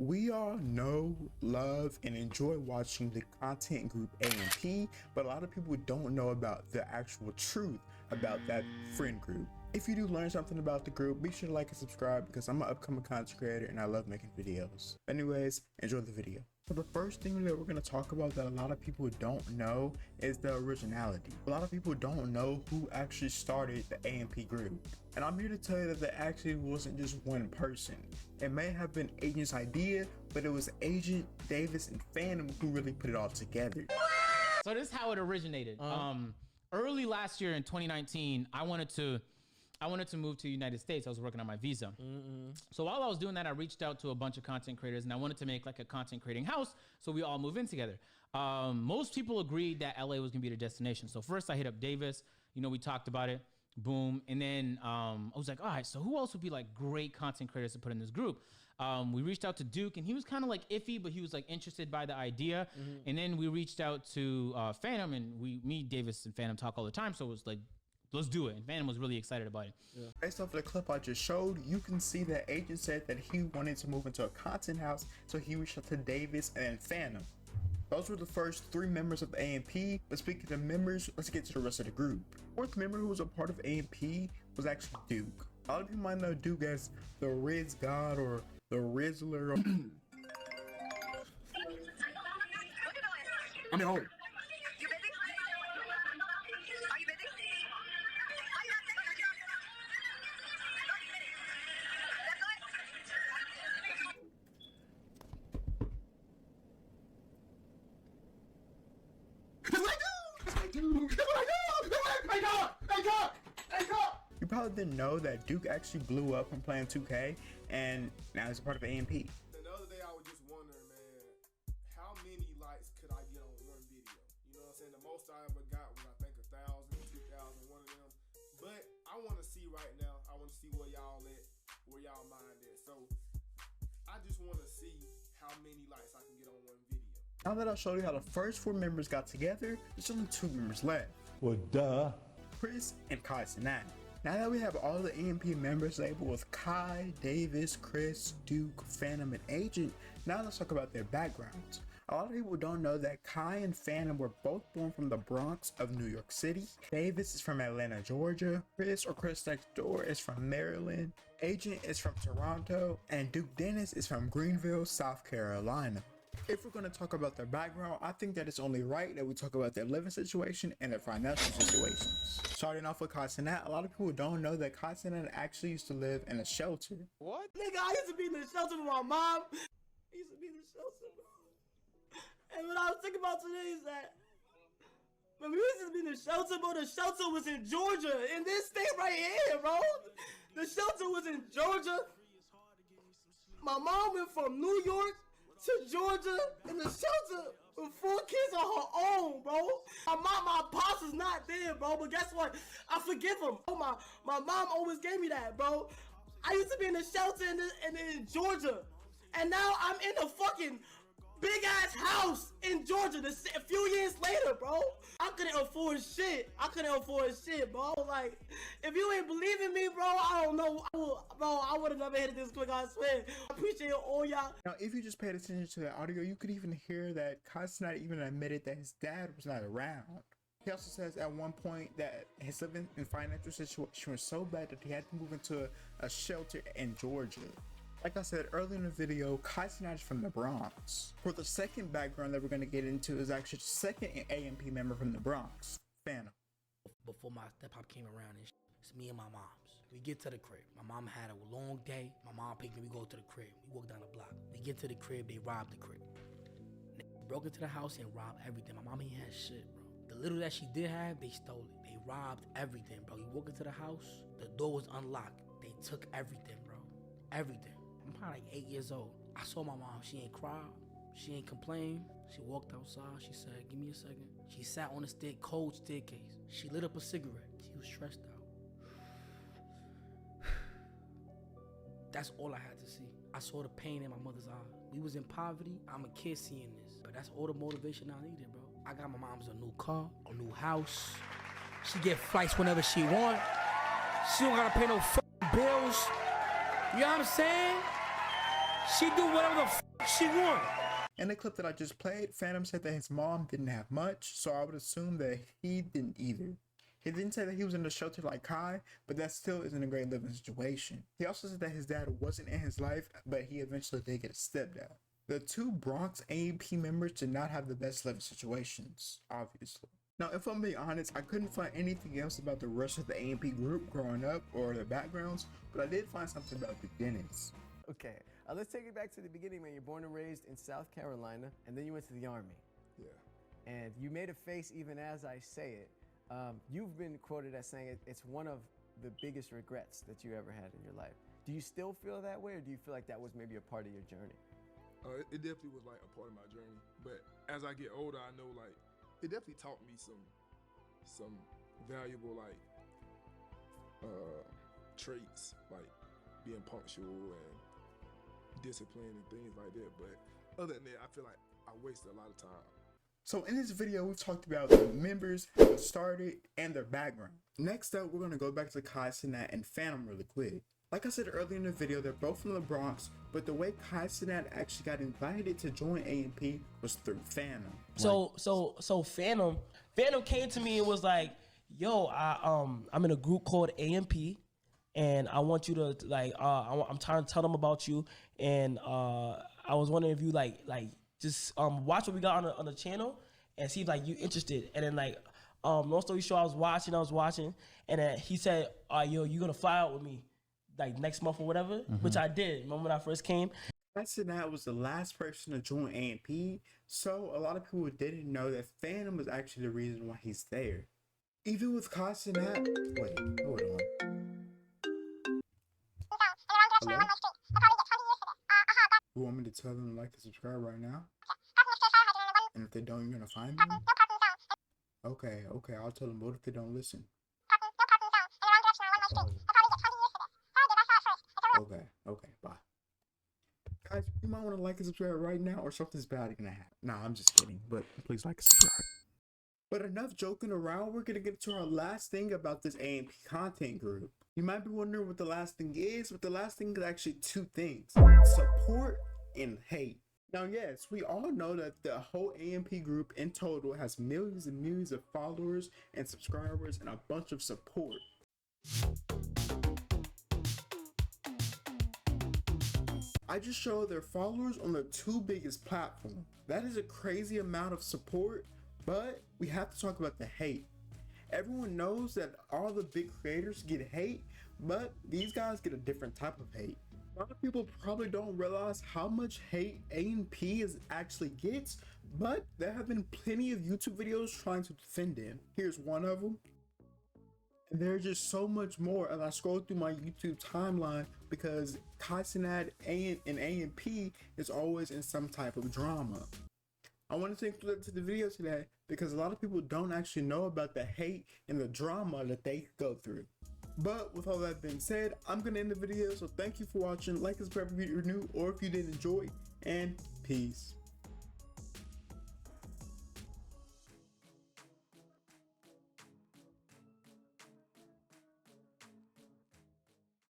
We all know, love, and enjoy watching the content group AMP, but a lot of people don't know about the actual truth about that friend group. If you do learn something about the group, be sure to like and subscribe because I'm an upcoming content creator and I love making videos. Anyways, enjoy the video. So the first thing that we're going to talk about that a lot of people don't know is the originality. A lot of people don't know who actually started the AMP group. And I'm here to tell you that there actually wasn't just one person. It may have been Agent's idea, but it was Agent, Davis, and Fanum who really put it all together. So this is how it originated. Early last year in 2019, I wanted to move to the United States. I was working on my visa. So while I was doing that, I reached out to a bunch of content creators and I wanted to make like a content creating house so we all move in together. Most people agreed that LA was gonna be the destination. So first I hit up Davis, you know, we talked about it, boom. And then I was like, all right, so who else would be like great content creators to put in this group? We reached out to Duke and he was kind of like iffy, but he was like interested by the idea. And then we reached out to Fanum, and me, Davis and Fanum talk all the time. So it was like, let's do it. And Fanum was really excited about it. Yeah. Based off the clip I just showed, you can see that Agent said that he wanted to move into a content house, so he reached out to Davis and Fanum. Those were the first 3 members of AMP, but speaking of members, let's get to the rest of the group. Fourth member who was a part of AMP was actually Duke. A lot of people might know Duke as the Rizz God or the Rizzler. I'm at home. You probably didn't know that Duke actually blew up from playing 2K, and now he's a part of AMP. The other day I was just wondering, man, how many likes could I get on one video? You know what I'm saying? The most I ever got was, I think, 1,000, 2,000, one of them. But I want to see right now. I want to see where y'all at, where y'all mind at. So I just want to see how many likes I can get on one video. Now that I showed you how the first 4 members got together, there's only 2 members left. Well, duh. Chris and Cenat. Now that we have all the AMP members labeled with Kai, Davis, Chris, Duke, Fanum, and Agent, now let's talk about their backgrounds. A lot of people don't know that Kai and Fanum were both born from the Bronx of New York City. Davis is from Atlanta, Georgia. Chris or chrisnxtdoor is from Maryland. Agent is from Toronto. And Duke Dennis is from Greenville, South Carolina. If we're going to talk about their background, I think that it's only right that we talk about their living situation and their financial situations. Starting off with Cenat, a lot of people don't know that Cenat actually used to live in a shelter. What? Nigga, I used to be in the shelter with my mom. I used to be in the shelter. And what I was thinking about today is that when we used to be in the shelter, bro, the shelter was in Georgia, in this state right here, bro. The shelter was in Georgia. My mom went from New York to Georgia in the shelter with 4 kids on her own, bro. My pops is not there, bro, but guess what? I forgive him. My mom always gave me that, bro. I used to be in the shelter in Georgia, and now I'm in a fucking big ass house in Georgia a few years later, bro. I couldn't afford shit. Bro. Like, if you ain't believing me, bro, I don't know. I would have never hit it this quick, I swear. I appreciate all y'all. Now, if you just paid attention to the audio, you could even hear that Cenat even admitted that his dad was not around. He also says at one point that his living and financial situation was so bad that he had to move into a shelter in Georgia. Like I said earlier in the video, Cenat is from the Bronx. For the second background that we're going to get into is actually the second AMP member from the Bronx, Fanum. Before my step-pop came around, and it's me and my mom's. We get to the crib. My mom had a long day. My mom picked me. We go to the crib. We walk down the block. We get to the crib. They robbed the crib. They broke into the house and robbed everything. My mom ain't had shit, bro. The little that she did have, they stole it. They robbed everything, bro. You walk into the house, the door was unlocked. They took everything, bro. Everything. I'm probably like 8 years old. I saw my mom. She ain't cry. She ain't complain. She walked outside. She said, give me a second. She sat on the cold staircase. She lit up a cigarette. She was stressed out. That's all I had to see. I saw the pain in my mother's eye. We was in poverty. I'm a kid seeing this. But that's all the motivation I needed, bro. I got my mom's a new car, a new house. She get flights whenever she want. She don't gotta pay no bills. You know what I'm saying? She do whatever the she want. In the clip that I just played, Fanum said that his mom didn't have much, so I would assume that he didn't either. He didn't say that he was in a shelter like Kai, but that still isn't a great living situation. He also said that his dad wasn't in his life, but he eventually did get a stepdad. The two Bronx A&P members did not have the best living situations, obviously. Now, if I'm being honest, I couldn't find anything else about the rest of the A&P group growing up or their backgrounds, but I did find something about the Dennis. Okay, let's take it back to the beginning, man. You're born and raised in South Carolina, and then you went to the Army. Yeah. And you made a face even as I say it. You've been quoted as saying it's one of the biggest regrets that you ever had in your life. Do you still feel that way, or do you feel like that was maybe a part of your journey? It definitely was like a part of my journey. But as I get older, I know like it definitely taught me some valuable like traits, like being punctual and discipline and things like that. But other than that, I feel like I wasted a lot of time. So in this video, we've talked about the members, how it started, and their background. Next up, we're going to go back to Kai, Cenat, and Fanum really quick. Like I said earlier in the video, they're both from the Bronx, but the way Kai Cenat actually got invited to join A&P was through Fanum. So Fanum came to me and was like, "Yo, I'm in a group called A&P, and I want you to like, I'm trying to tell them about you, and I was wondering if you like just watch what we got on the channel and see if like you interested." And then like, long story short, I was watching, and then he said, "Yo, you gonna fly out with me like next month or whatever," which I did. Remember when I first came? Kai Cenat was the last person to join A&P, so a lot of people didn't know that Fanum was actually the reason why he's there. Even with Kai Cenat, wait, hold on. Hello? You want me to tell them to like and subscribe right now? And if they don't, you're gonna find them? Okay, I'll tell them. What if they don't listen? Okay, bye. Guys, you might want to like and subscribe right now or something's bad gonna happen. Nah, I'm just kidding, but please like and subscribe. But enough joking around, we're gonna get to our last thing about this A&P content group. You might be wondering what the last thing is, but the last thing is actually two things: support and hate. Now, yes, we all know that the whole A&P group in total has millions and millions of followers and subscribers and a bunch of support. I just showed their followers on the two biggest platforms. That is a crazy amount of support, but we have to talk about the hate. Everyone knows that all the big creators get hate, but these guys get a different type of hate. A lot of people probably don't realize how much hate A&P actually gets, but there have been plenty of YouTube videos trying to defend them. Here's one of them. And there's just so much more as I scroll through my YouTube timeline because Kai Cenat and A&P is always in some type of drama. I wanted to include that to the video today because a lot of people don't actually know about the hate and the drama that they go through. But with all that being said, I'm going to end the video, so thank you for watching. Like and subscribe if you're new or if you did enjoy, and peace.